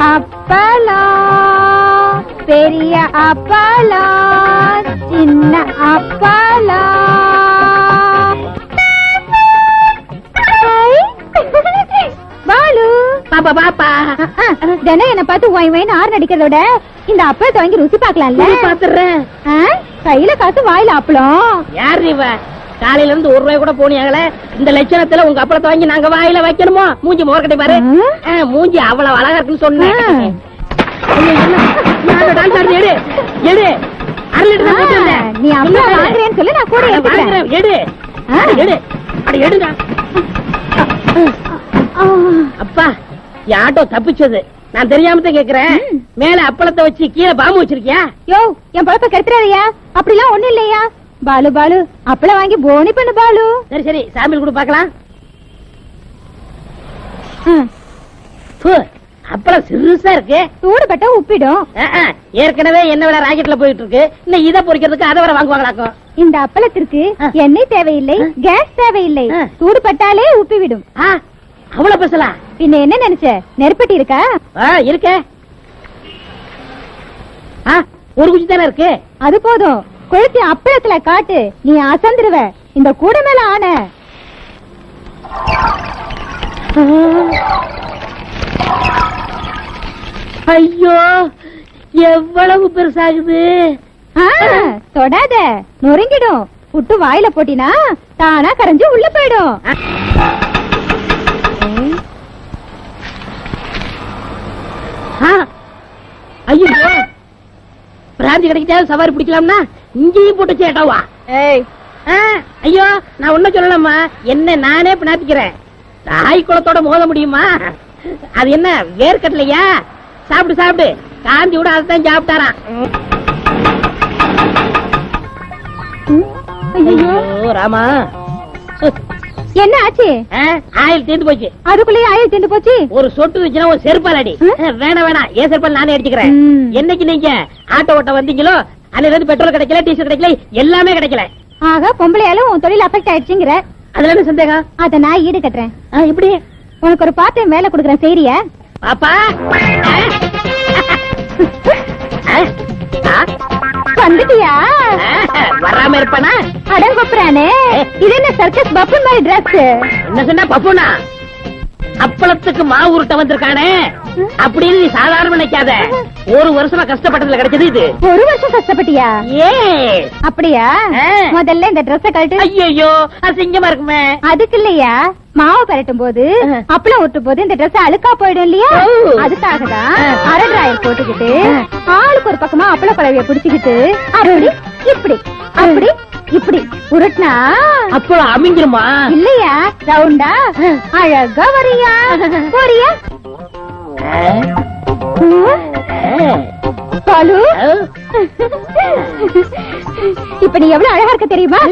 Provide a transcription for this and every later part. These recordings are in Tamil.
அப்பளம், பெரிய அப்பளம், சின்ன அப்பளம். பாலு பாப்பா பாப்பா தினம் என்ன பார்த்து ஒய் ஒயின்னு ஆறு நடிக்கிறதோட இந்த அப்பளத்தை வாங்கி ருசி பாக்கலாம்ல. பாத்துறேன். கையில காசு வாயில அப்பளம். யார் இவ? காலையில இருந்து ₹1 கூட போனியாங்களே. இந்த லட்சணத்துல உங்க அப்பளத்தை வாங்கி நாங்க வாயில வைக்கணுமோ? மூஞ்சி மோர்கட்டை பாரு. மூஞ்சி அவ்வளவு அழகா இருக்குன்னு சொன்னேன். நீ அப்பளம் வாங்குறேன்னு சொல்லி நான் கூட எடு எடு அடி எடுங்க. அப்பா யாட்டோ தப்பிச்சது. நான் தெரியாம தான் கேக்குறேன். மேல அப்பளத்தை வச்சு கீழே பாம்பு வச்சிருக்கியா? யோ என் பழப்ப கெடுத்துறாதயா. அப்படிலாம் ஒண்ணு இல்லையா? பாலு பாலு அப்பளம் வாங்கி போனி பண்ணு பாலு. சரி சரி சாம்பிள் கூட பாக்கலாம். அப்பளம் சிறுசா இருக்கு. சூடு பட்டா உப்பிடும். ஏற்கனவே என்ன விட ராக்கெட்ல போயிட்டு இருக்கு. இன்னும் இதை பொறிக்கிறதுக்கு அதை வர வாங்குவாங்களாக்கும். இந்த அப்பளத்திற்கு எண்ணெய் தேவையில்லை, கேஸ் தேவையில்லை. சூடு பட்டாலே உப்பி விடும். அவ்வளவு பேசலாம். பின்ன என்ன நினைச்ச? நெருப்பட்டி இருக்கா? இருக்க. ஒரு குச்சி தானே இருக்கு. அது போதும். கொளுத்தி அப்பளத்துல காட்டு, நீ அசந்துருவ. இந்த கூட மேல ஆன. ஐயோ எவ்வளவு பெருசாகுது. தொடாத, நொறுங்கிடும். புட்டு வாயில போட்டினா தானா கரைஞ்சு உள்ள போயிடும். ஐயோ பிராந்தி கிடைக்கிட்டா சவாரி பிடிக்கலாம்னா இங்கேயும் போட்டு சேட்டாவா? ஐயோ நான் ஒன்னும் சொல்லலாமா? என்ன நானே பினாத்திக்கிறேன். தாய் குளத்தோட மோத முடியுமா? அது என்ன வேர்க்கட்டலையா? சாப்பிடு சாப்பிடு. காந்தி விட அதான் சாப்பிட்டாராம். ஐயோ ராமா என்ன ஆச்சு? ஆயில் தீர்ந்து போச்சு. அதுக்குள்ளேயே ஆயில் தீர்ந்து போச்சு. ஒரு சொட்டு வச்சுனா ஒரு செருப்பால் அடி. வேணாம் வேணாம், ஏன் செருப்பால் நானே அடிச்சுக்கிறேன். என்னைக்கு நீங்க ஆட்டோ ஓட்ட வந்தீங்களோ அன்னையில இருந்து பெட்ரோல் கிடைக்கல, டீசல் கிடைக்கல, எல்லாமே கிடைக்கல. ஆக பொம்பளையாலும் உன் தொழில் அஃபெக்ட் ஆயிடுச்சுங்கிற. அதுல என்ன சந்தேகம்? அத நான் ஈடு கட்டுறேன். இப்படி உனக்கு ஒரு பாட்டு மேல குடுக்கறேன். சரியா பாப்பா? வந்துட்டியா? வராம இருப்பானா? அடங்கொப்புறானே, இது என்ன சர்க்கஸ் பப்பு மாதிரி டிரஸ்? என்ன சொன்னா பப்புனா? அப்பளத்துக்கு மாவு உருட்ட வந்திருக்கானே அப்படின்னு நீ சாதாரண நினைக்காத. ஒரு வருஷமா கஷ்டப்பட்டதுல கிடைச்சது இது. ஒரு வருஷம் கஷ்டப்பட்டியா? ஏ அப்படியா? முதல்ல இந்த டிரஸ் கழட்டு. ஐயோ அசிங்கமா இருக்குமே. அதுக்கு இல்லையா, மாவு பரட்டும் போது அப்பளம் ஊட்டும் போது இந்த டிரஸ் அழுக்கா போயிடும் இல்லையா? அதுக்காக தான் அரை டிராயர் போட்டுக்கிட்டு ஆளுக்கு ஒரு பக்கமா அப்பள பழவிய பிடிச்சுக்கிட்டு அப்படி இப்படி அப்படி இப்படி உருட்டினா அப்பளம் அமைஞ்சிருமா? இல்லையா, ரவுண்டா அழகா வரியா போறியா? பாலு இப்ப நீ எவ்வளவு அழகா இருக்க தெரியுமா?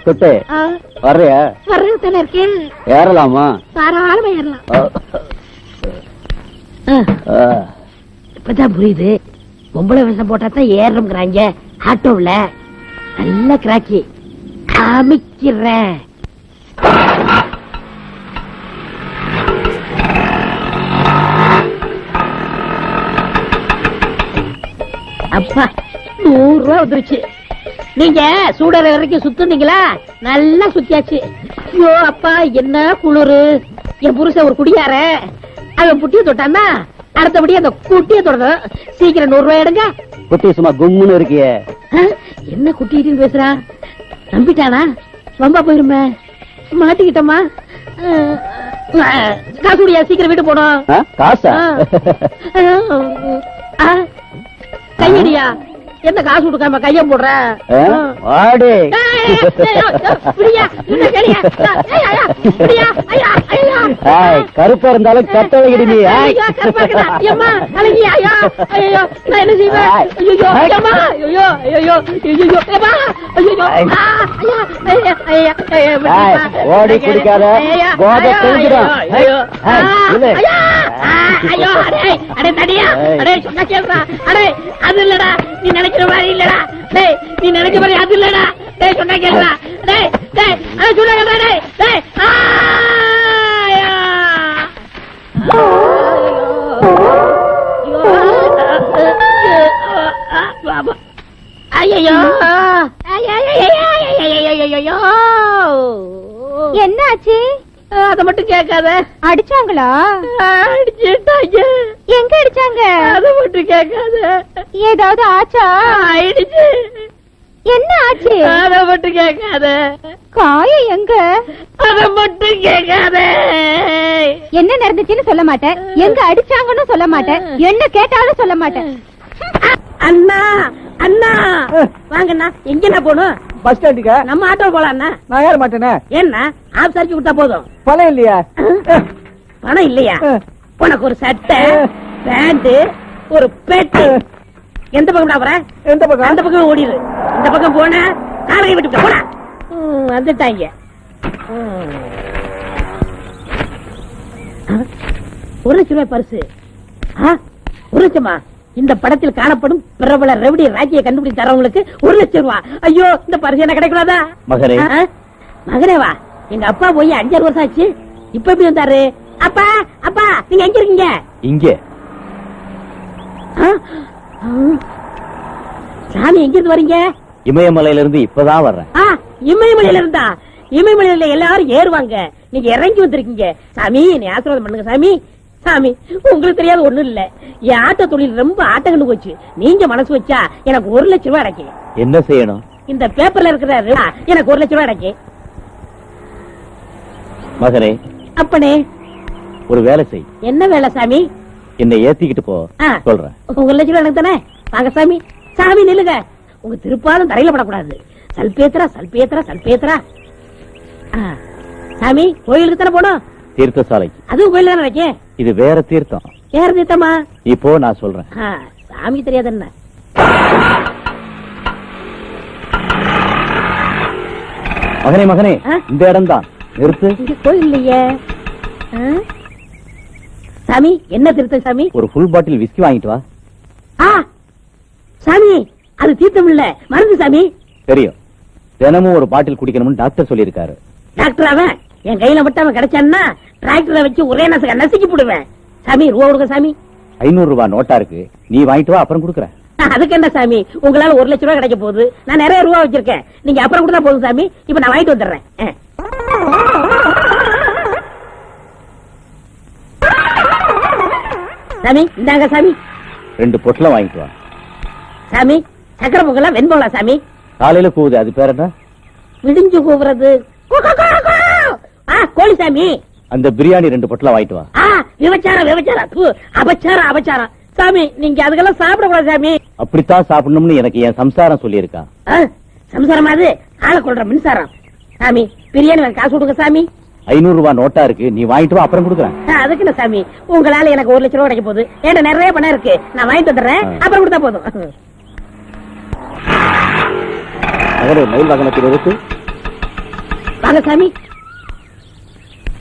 குட்டே வர்றியா? வர்றதுல இருக்கேன். ஏறலாமா? தாராளமா ஏறலாம். இப்பதான் புரியுது. பொம்பளை விஷம் போட்டா தான் ஏறணுங்கிறாங்க ஆட்டோவில். நல்ல கிராக்கி அமைக்கிறேன். அப்பா 100 ரூபா வந்துருச்சு. நீங்க சூடற வரைக்கும் சுத்துனீங்களா? நல்லா சுத்தியாச்சு. ஐயோ அப்பா என்ன குளிரு. என் புருஷன் ஒரு குடியார. அவன் புட்டிய தொட்டான்னா அடுத்தபடி அந்த குட்டிய தொடரும். சீக்கிரம் 100 ரூபாய் எடுங்க. குட்டி சும்மா கும்முன்னு இருக்கிய. என்ன குட்டின்னு பேசுறா? நம்பிட்டானா? வம்பா போயிருமே. மாட்டிக்கிட்டோமா? காசு குடியா, சீக்கிரம் வீட்டு போனோம். ஆ, காசா? கையடியா, என்ன காசு கொடுக்காம கைய போடுற? ஆ, வாடி. ஏய், கருப்பா இருந்தாலும் கட்டளை நீ. ஓடி குடிக்காத, போதை தெரிஞ்சிடும். அது இல்லடா, நீ நினைக்கிற மாதிரி இல்லடா. டேய், நீ நினைக்கிற மாதிரி அது இல்லடா. டேய், சொன்னா கேளுடா. டேய், டேய், அத சொன்னா கேளுடா. டேய், டேய். ஐயோ, என்னாச்சு? அத மட்டும் கேட்காத. அடிச்சாங்களா? அடிச்சுட்டாங்க. எங்க அடிச்சாங்க? அத மட்டும் கேட்காத. ஏதாவது ஆச்சா? ஆயிடுச்சு. என்ன ஆச்சு? அத மட்டும் கேட்காத. காயம் எங்க? அத மட்டும் கேட்காத. என்ன நடந்துச்சுன்னு சொல்ல மாட்டேன், எங்க அடிச்சாங்கன்னு சொல்ல மாட்டேன், என்ன கேட்டாலும் சொல்ல மாட்டேன். அண்ணா, அண்ணா வாங்கண்ணா. எங்கண்ணா போகணும்? பஸ் ஸ்டாண்டுக்கா? நம்ம ஆட்டோ போலாம்ண்ணா. நான் ஏற மாட்டேனே. ஏன்னா ஆப் சரிச்சு விட்டா போதும். பணம் இல்லையா? பணம் இல்லையா? உனக்கு ஒரு சட்டை, பேண்ட், ஒரு பெட்டு. எந்த பக்கம் போற? எந்த பக்கம்? அந்த பக்கம் ஓடிடு. இந்த பக்கம் போன காலையை விட்டு போனா வந்துட்டாங்க. ஒரு லட்சம் ரூபாய் பரிசு. 1 லட்சமா? இந்த படத்தில் காணப்படும் பிரபல ரெவடி ராஜியை கண்டுபிடிச்சு தரவங்களுக்கு 1 லட்சம் ரூபாய். ஐயோ, இந்த பரிசு என்ன கிடைக்கூடாதா? மகனே. மகனே வா. எங்க அப்பா போய் 5-6 வருஷம் ஆச்சு. இப்ப எப்படி வந்தாரு? அப்பா, அப்பா, நீங்க எங்க இருக்கீங்க? இங்கே. சாமி, எங்க இருந்து வரீங்க? இமயமலையில இருந்து இப்பதான் வர்றேன். இமயமலையில இருந்தா? இமயமலையில எல்லாரும் ஏறுவாங்க, நீங்க இறங்கி வந்திருக்கீங்க. சாமி, நீ ஆசீர்வாதம் பண்ணுங்க சாமி. சாமி, உங்களுக்கு தெரியாது ஒண்ணும் இல்ல, என் ஆட்ட தொழில் ரொம்ப ஆட்டங்கன்னு போச்சு. நீங்க மனசு வச்சா எனக்கு 1 லட்சம் ரூபாய் கிடைக்கும். என்ன செய்யணும்? இந்த பேப்பர்ல இருக்கிற எனக்கு 1 லட்சம் ரூபாய் கிடைக்கும். மகனே. அப்பனே, ஒரு வேலை செய். என்ன வேலை சாமி? என்னை ஏத்திக்கிட்டு போ. சொல்றேன். 1 லட்சம் ரூபாய் எனக்கு தானே. வாங்க சாமி. சாமி நில்லுங்க, உங்க திருப்பாலும் தரையில படக்கூடாது. சல்பேத்ரா, சல்பேத்ரா, சல்பேத்ரா. சாமி, கோயிலுக்கு தானே போனோம்? தீர்த்த சாலைக்கு. அதுவும் கோயில் தானே நினைக்கேன். இது வேற தீர்த்தம். வேற தீர்த்தமா? இப்போ நான் சொல்றேன். சாமி தெரியாது என்ன? மகனே, மகனே, இந்த இடம் தான். நிறுத்து. இங்க கோயில் இல்லையே. சாமி, என்ன தீர்த்தம் சாமி? ஒரு ஃபுல் பாட்டில் விஸ்கி வாங்கிட்டு வா. சாமி, அது தீர்த்தம் இல்ல, மருந்து சாமி. தெரியும். தினமும் ஒரு பாட்டில் குடிக்கணும்னு டாக்டர் சொல்லியிருக்காரு. டாக்டர் அவன் என் கையில மட்டும் அவன் கிடைச்சான்னா டிராக்டரை வச்சு ஒரே நசுக்கி போடுவேன். சாமி, ரூபா கொடுங்க சாமி. 500 ரூபாய் நோட்டா இருக்கு, நீ வாங்கிட்டு வா, அப்புறம் கொடுக்குறேன். அதுக்கு என்ன சாமி, உங்களால 1 லட்சம் ரூபாய் கிடைக்க போகுது. நான் நிறைய ரூபா வச்சிருக்கேன், நீங்க அப்புறம் கொடுத்தா போதும் சாமி. இப்ப நான் வாங்கிட்டு வந்துடுறேன். சாமி, இந்தாங்க சாமி. 2 பொட்டலம் வாங்கிட்டு வா. சாமி, சக்கரை பொங்கலா வெண்பொங்கலா சாமி? காலையில கூவுது, அது பேர் என்ன? விடிஞ்சு கூவுறது. கோழி சாமி. அந்த பிரியாணி 2 பொட்டலம் வாங்கிட்டு வா. விபச்சாரம், விபச்சாரம், அபச்சாரம், அபச்சாரம். சாமி, நீங்க அதுக்கெல்லாம் சாப்பிடக்கூடாது சாமி. அப்படித்தான் சாப்பிடணும்னு எனக்கு என் சம்சாரம் சொல்லி இருக்கா. சம்சாரம் அது ஆளை கொள்ற மின்சாரம். சாமி, பிரியாணி காசு கொடுங்க சாமி. 500 ரூபாய் நோட்டா இருக்கு, நீ வாங்கிட்டு வா, அப்புறம் கொடுக்குறேன். அதுக்கு என்ன சாமி, உங்களால எனக்கு 1 லட்சம் ரூபாய் கிடைக்க போகுது. ஏன்டா நிறைய பணம் இருக்கு, நான் வாங்கிட்டு வந்துடுறேன், அப்புறம் கொடுத்தா போதும். மயில் வாகனத்தில் இருக்கு. வாங்க சாமி,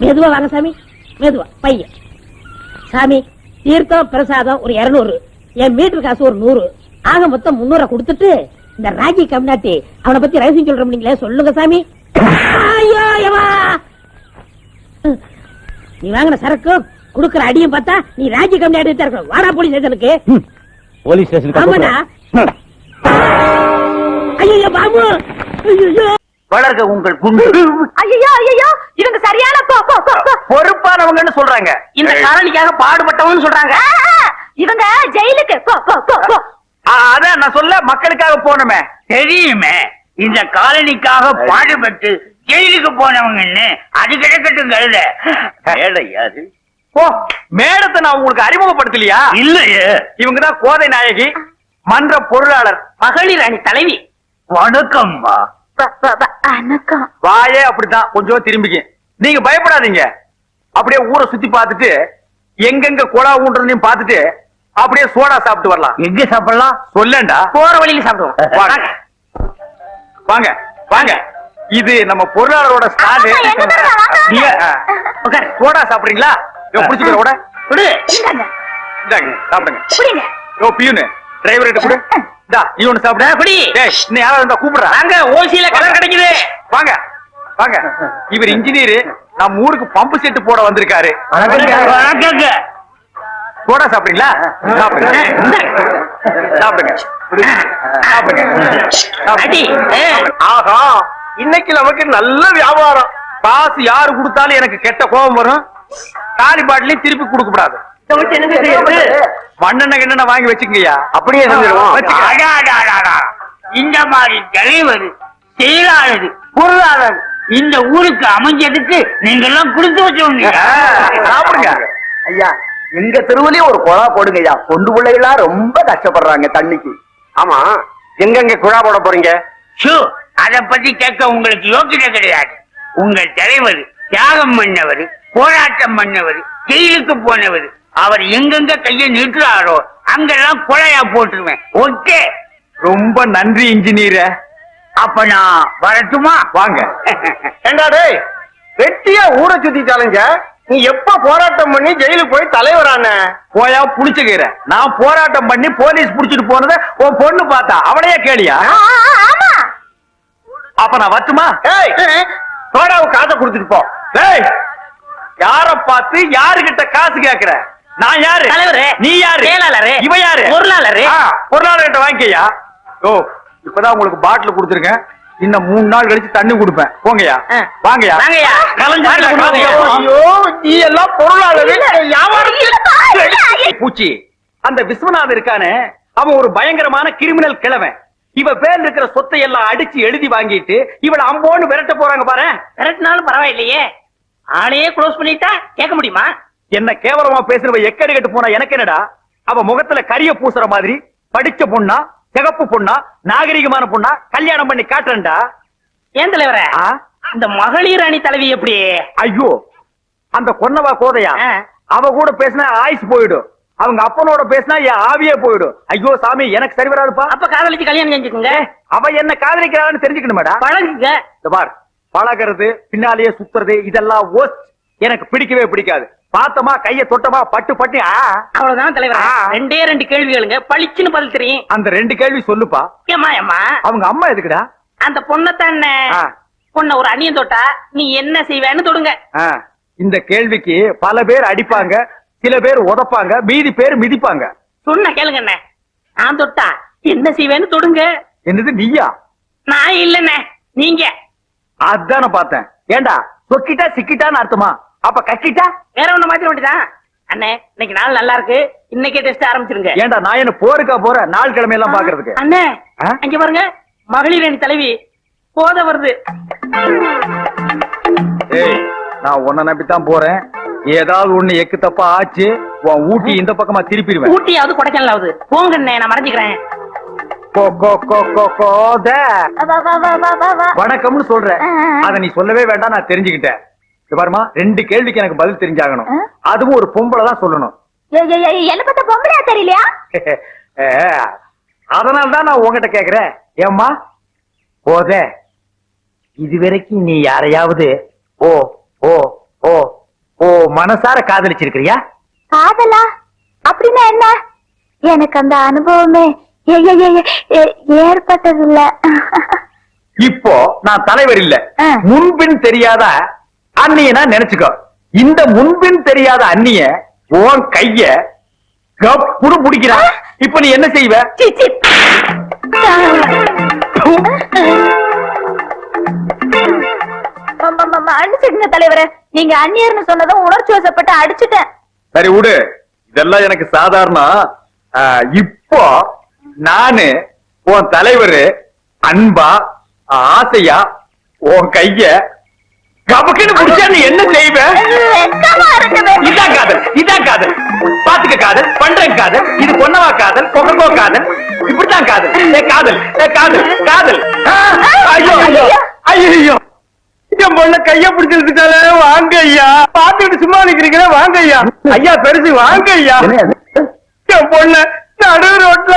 மெதுவா வாங்க சாமி, மெதுவா பையன். சாமி, தீர்த்தம் பிரசாதம் ஒரு 200, என் மீட்டர் காசு ஒரு 100, ஆக மொத்தம் 300 கொடுத்துட்டு இந்த ராஜி கம்நாட்டி அவனை பத்தி ரகசியம் சொல்றோம் நீங்களே, சொல்லுங்க சாமி. ஐயோ, நீ வாங்கின சரக்கு குடுக்கற அடியும் பார்த்தா நீ ராஜி கம்நாட்டி தான் இருக்கணும். வாடா போலீஸ் ஸ்டேஷனுக்கு. போலீஸ் ஸ்டேஷனுக்கு. ஆமாடா. ஐயோ பாபு, ஐயோ வளர்க உங்கள் குண்டு. ஐயோ ஐயோ, இவங்க சரியான பொறுப்பானவங்கன்னு சொல்றாங்க. இந்த காலனிக்காக பாடுபட்டவங்க சொல்றாங்க. இவங்க ஜெயிலுக்கு. அதான் நான் சொல்ல, மக்களுக்காக போனமே தெரியுமே. இந்த காலனிக்காக பாடுபட்டு ஜெயிலுக்கு போனவங்கன்னு அது கிடக்கட்டும் கழுத. மேடை யாரு? ஓ, மேடத்தை நான் உங்களுக்கு அறிமுகப்படுத்தலையா? இல்லையே. இவங்கதான் கோதை நாயகி, மன்ற பொருளாளர், மகளிர் அணி தலைவி. வணக்கம்மா. வணக்கம். வாயே அப்படித்தான், கொஞ்சம் திரும்பிக்க. நீங்க பயப்படாதீங்க. அப்படியே ஊரை சுத்தி பார்த்துட்டு எங்கெங்க குழா ஊன்றதையும் பார்த்துட்டு அப்படியே சோடா சாப்பிட்டு வரலாம். எங்க சாப்பிடலாம்? சொல்லேன்டா. போற வழியில சாப்பிடுவோம். வாங்க வாங்க வாங்க. இது நம்ம பொருளாளரோட ஸ்டாண்டு. ஆமா, எங்க தான் வாங்க, வாங்க. உட்காரு. சோடா சாப்பிடுறீங்களா? புடிச்சுக்கிற கூட கொடு. இந்தாங்க. இந்தாங்க, சாப்பிடுங்க. புடிங்க. பியூனு டிரைவர் கிட்ட கொடு. இந்தா, நீ ஒண்ணு சாப்பிடு. குடி. டேய், இன்னும் யாராவது இருந்தா கூப்பிடுறா. வாங்க, ஓசியில கலர் கிடைக்குது. வாங்க வாங்க. இவர் இன்ஜினியர், நம்ம ஊருக்கு பம்பு செட்டு போட வந்திருக்காரு. வணக்கங்க. சோடா சாப்பிடுறீங்களா? சாப்பிடுங்க சாப்பிடுங்க சாப்பிடுங்க. அடி. ஆஹா, இன்னைக்கு நமக்கு நல்ல வியாபாரம். காசு யாரு கொடுத்தாலும் எனக்கு கெட்ட கோபம் வரும். காலி பாட்டிலையும் திருப்பி கொடுக்க கூடாது. மண்ணெண்ணெய் கிண்ணெண்ணெய் வாங்கி வச்சுக்கங்கய்யா. அப்படியே அடாடாடாடா. இந்த மாதிரி தலைவர், செயலாளர், பொருளாளர் இந்த ஊருக்கு அமைஞ்சதுக்கு நீங்க எல்லாம் கொடுத்து வச்சவங்க. சாப்பிடுங்க. ஐயா, எங்க தெருவுலயும் ஒரு குழா போடுங்க ஐயா. பொண்டு பிள்ளைகளா ரொம்ப கஷ்டப்படுறாங்க தண்ணிக்கு. ஆமா, எங்கெங்க குழா போட போறீங்க? ஷோ, அத பத்தி கேட்க உங்களுக்கு யோக்கியதை கிடையாது. உங்க தலைவர் தியாகம் பண்ணவர், போராட்டம் பண்ணவர், ஜெயிலுக்கு போனவர், அவர் எங்கெங்க கையை நிறுத்துறாரோ அங்கெல்லாம் கொலையா போட்டுருவேன். ஓகே, ரொம்ப நன்றி இன்ஜினியர். அப்ப நான் வரட்டுமா? வாங்க. ஏண்டா டேய், வெட்டியா ஊரை சுத்திட்டாலுங்க. நீ எப்ப போராட்டம் பண்ணி ஜெயிலுக்கு போய் தலைவரான? போயா புடிச்சுக்கிற. நான் போராட்டம் பண்ணி போலீஸ் புடிச்சிட்டு போனத உன் பொண்ணு பார்த்தா, அவளையே கேளியா? ஆமா. அப்ப நான் வரட்டுமா? சோடாவுக்கு காசை கொடுத்துட்டு போ. டேய், யார பார்த்து யாருகிட்ட காசு கேக்குற? நான் யாரு? தலைவரே. நீ யாரு? செயலாளரே. இவ யாரு? பொருளாளரே. பொருளாளர் கிட்ட வாங்கிக்கையா. ஓ, இப்பதான் உங்களுக்கு பாட்டில் கொடுத்துருக்கேன். இன்னும் 3 நாள் கழிச்சு தண்ணி கொடுப்பேன். போங்கய்யா. வாங்கய்யா. வாங்கய்யா. கலந்து வாங்கய்யா. ஐயோ, நீ எல்லாம் பொருளாளர் பூச்சி. அந்த விஸ்வநாதன் இருக்கானே, அவன் ஒரு பயங்கரமான கிரிமினல் கிழவன். இவ பேர் இருக்கிற சொத்தை எல்லாம் அடிச்சு எழுதி வாங்கிட்டு இவள அம்போன்னு விரட்ட போறாங்க பாரு. விரட்டினாலும் பரவாயில்லையே, ஆளையே க்ளோஸ் பண்ணிட்டா கேட்க முடியுமா? என்ன கேவலமா பேசுறவ எக்கடி கட்டு போனா எனக்கு என்னடா? அவ முகத்துல கரிய பூசுற மாதிரி படிச்ச பொண்ணா, சிகப்பு பொண்ணா, நாகரிகமான பொண்ணா கல்யாணம் பண்ணி காட்டுறேன்டா. ஏன் தலைவரே, இந்த மகளிர் அணி தலைவி எப்படி? ஐயோ, அந்த கொன்னவா கோதையா, அவ கூட பேசினா ஆயுஸ் போயிடும். அவங்க அப்பனோட பேசினா என் ஆவியே போயிடும். ஐயோ சாமி, எனக்கு சரி வராதுப்பா. அப்ப காதலிச்சு கல்யாணம் செஞ்சுக்குங்க. அவ என்ன காதலிக்கிறான்னு தெரிஞ்சுக்கணுமேடா. பழகுங்க. பார், பழகிறது, பின்னாலேயே சுத்துறது, இதெல்லாம் worst. எனக்கு பிடிக்கவே பிடிக்காது. பார்த்தமா, கைய தொட்டமா, பட்டு பட்டு. அவ்வளவுதான் தலைவரா. 2 கேள்வி கேளுங்க, பளிச்சுன்னு பதில் தெரியும். அந்த 2 கேள்வி சொல்லுப்பா. ஏமா ஏமா, அவங்க அம்மா எதுக்குடா? அந்த பொண்ணத்தானே, பொண்ண ஒரு அணியன் தொட்டா நீ என்ன செய்வேன்னு தொடுங்க. இந்த கேள்விக்கு பல பேர் அடிப்பாங்க, சில பேர் உதப்பாங்க, மீதி பேர் மிதிப்பாங்க. சொன்ன கேளுங்க அண்ணே, நான் தொட்டா என்ன செய்வேன்னு தொடுங்க. என்னது, நீயா? நான் இல்லண்ணே, நீங்க. அதான பார்த்தேன். ஏண்டா, சொக்கிட்டா சிக்கிட்டான்னு அர்த்தமா? அப்ப கக்கிட்டா வேற ஒண்ணு மாத்திர வேண்டியதான். அண்ணே, இன்னைக்கு நாள் நல்லா இருக்கு, இன்னைக்கே டெஸ்ட் ஆரம்பிச்சிருங்க. ஏண்டா, நான் என்ன போருக்கா போறேன் நாள் கிழமை எல்லாம் பாக்குறதுக்கு? அண்ணே, அங்க பாருங்க, மகளிர் அணி தலைவி போத வருது. ஏய், நான் உன்னை நம்பித்தான் போறேன். ஏதாவது ஒண்ணு எக்கு தப்பா ஆச்சு, உன் ஊட்டி இந்த பக்கமா திருப்பிடுவேன். ஊட்டியாவது கொடைக்கானலாவது போங்க அண்ணே, நான் மறைஞ்சுக்கிறேன். வணக்கம்னு சொல்றேன். அத நீ சொல்லவே வேண்டாம், நான் தெரிஞ்சுக்கிட்டேன். பாருமா, 2 கேள்விக்கு எனக்கு பதில் தெரிஞ்சாகணும். அதுவும் ஒரு பொம்பளை தான் சொல்லணும். என்ன பார்த்தா பொம்பளையா தெரியலையா? அதனால்தான் நான் உங்ககிட்ட கேக்குறேன். ஏம்மா போத, இதுவரைக்கும் நீ யாரையாவது ஓ ஓ ஓ ஓ மனசார காதலிச்சிருக்கிறியா? காதலா அப்படின்னா என்ன? எனக்கு அந்த அனுபவமே ஏற்பட்டதில்ல. இப்போ நான் தலைவர் இல்ல, முன்பின் தெரியாத அண்ணியனா நினைச்சுக்கோ. இந்த முன்பின் தெரியாத அண்ணிய உன் கைய கப்புடு பிடிக்கிறா. இப்ப நீ என்ன செய்வ? அடிச்சிடுங்க தலைவரே, நீங்க அந்நியர்னு சொன்னதும் உணர்ச்சி வசப்பட்டு அடிச்சுட்டேன். சரி விடு, இதெல்லாம் எனக்கு சாதாரணம். இப்போ நானு உன் தலைவரு அன்பா ஆசையா உன் கைய கபக்குன்னு புடிச்சா நீ என்ன செய்வ? இதான் காதல், இதான் காதல். பாத்துக்க காதல், பண்றேன் காதல், இது பொன்னவா காதல், கொக்கோ காதல், இப்படித்தான் காதல். காதல், காதல், காதல். ஐயோ ஐயோ ஐயோ, என் பொண்ண கைய பிடிச்சிருக்கால, வாங்க ஐயா. பாத்துக்கிட்டு சும்மா நிக்கிறீங்களே, வாங்க ஐயா. ஐயா பெருசு, வாங்க ஐயா. என் பொண்ண நடு ரோட்ல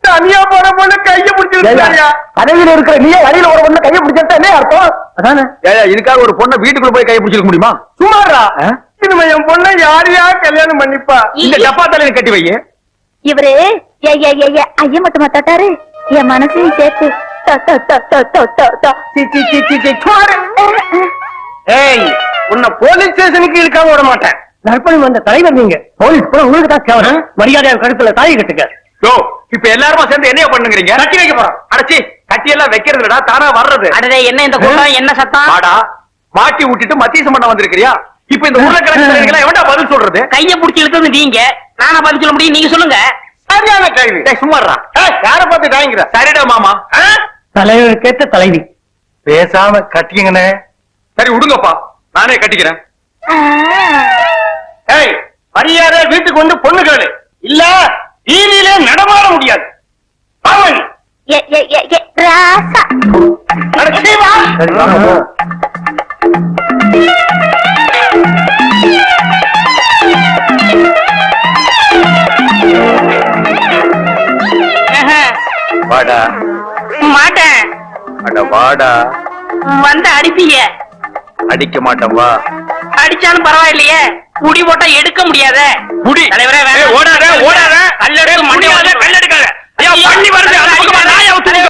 தனியா போன பொண்ணு கைய பிடிச்சிருக்கா. கடையில இருக்கிற நீ வழியில ஒரு பொண்ணு கைய பிடிச்சிருந்தா என்ன அர்த்தம்? அதானே இதுக்காக ஒரு பொண்ணை வீட்டுக்குள்ள போய் கைய பிடிச்சிருக்க முடியுமா? சும்மாடா. இனிமே என் பொண்ணை யாரையா கல்யாணம் பண்ணிப்பா? இந்த டப்பா தலையில கட்டி வை. இவரு ஐயா மட்டுமா தொட்டாரு, என் மனசையும் சேர்த்து ஏய், உன்னை போலீஸ் ஸ்டேஷனுக்கு இழுக்காம விட மாட்டேன். நற்பணி வந்த தலைவர் நீங்க. போலீஸ் கூட உங்களுக்கு தான் கேவலம். மரியாதை கழுத்துல தாலி கட்டுங்க. யோ, இப்ப எல்லாருமா சேர்ந்து என்னைய பண்ணுங்கறீங்க? கட்டி வைக்க போறோம். அடச்சி, கட்டி எல்லாம் வைக்கிறதுடா, தானா வர்றது. அடடே, என்ன இந்த கூட்டம், என்ன சத்தம்? வாடா, மாட்டி விட்டுட்டு மத்தியசம் பண்ண வந்திருக்கிறியா? இப்ப இந்த ஊர்ல கிடக்கு எவன்டா பதில் சொல்றது? கைய புடிச்சு இழுத்தது நீங்க, நானா பதில் சொல்ல முடியும்? நீங்க சொல்லுங்க. சரியான கேள்வி. சும்மாறா, யார பார்த்து தாங்கிற? சரிடா மாமா. தலைவருக்கேற்ற தலைவி. பேசாம கட்டிக்கங்கண்ணே. சரி விடுங்கப்பா, நானே கட்டிக்கிறேன். ஏய், மரியாதை வீட்டுக்கு வந்து பொண்ணு கேளு, இல்ல வீதியிலே நடமாட முடியாது. வாடா. மாட்டேன். அட வாடா. வந்து அடிப்பீங்க. அடிக்க மாட்டேன், வா. அடிச்சாலும் பரவாயில்லையே, முடி போட்டா எடுக்க முடியாத. புடி. தலைவரே, ஓடாத ஓடாத. கல்லெடுக்க முடியாத, கல்லெடுக்காத. ஐயா, பண்ணி வருது.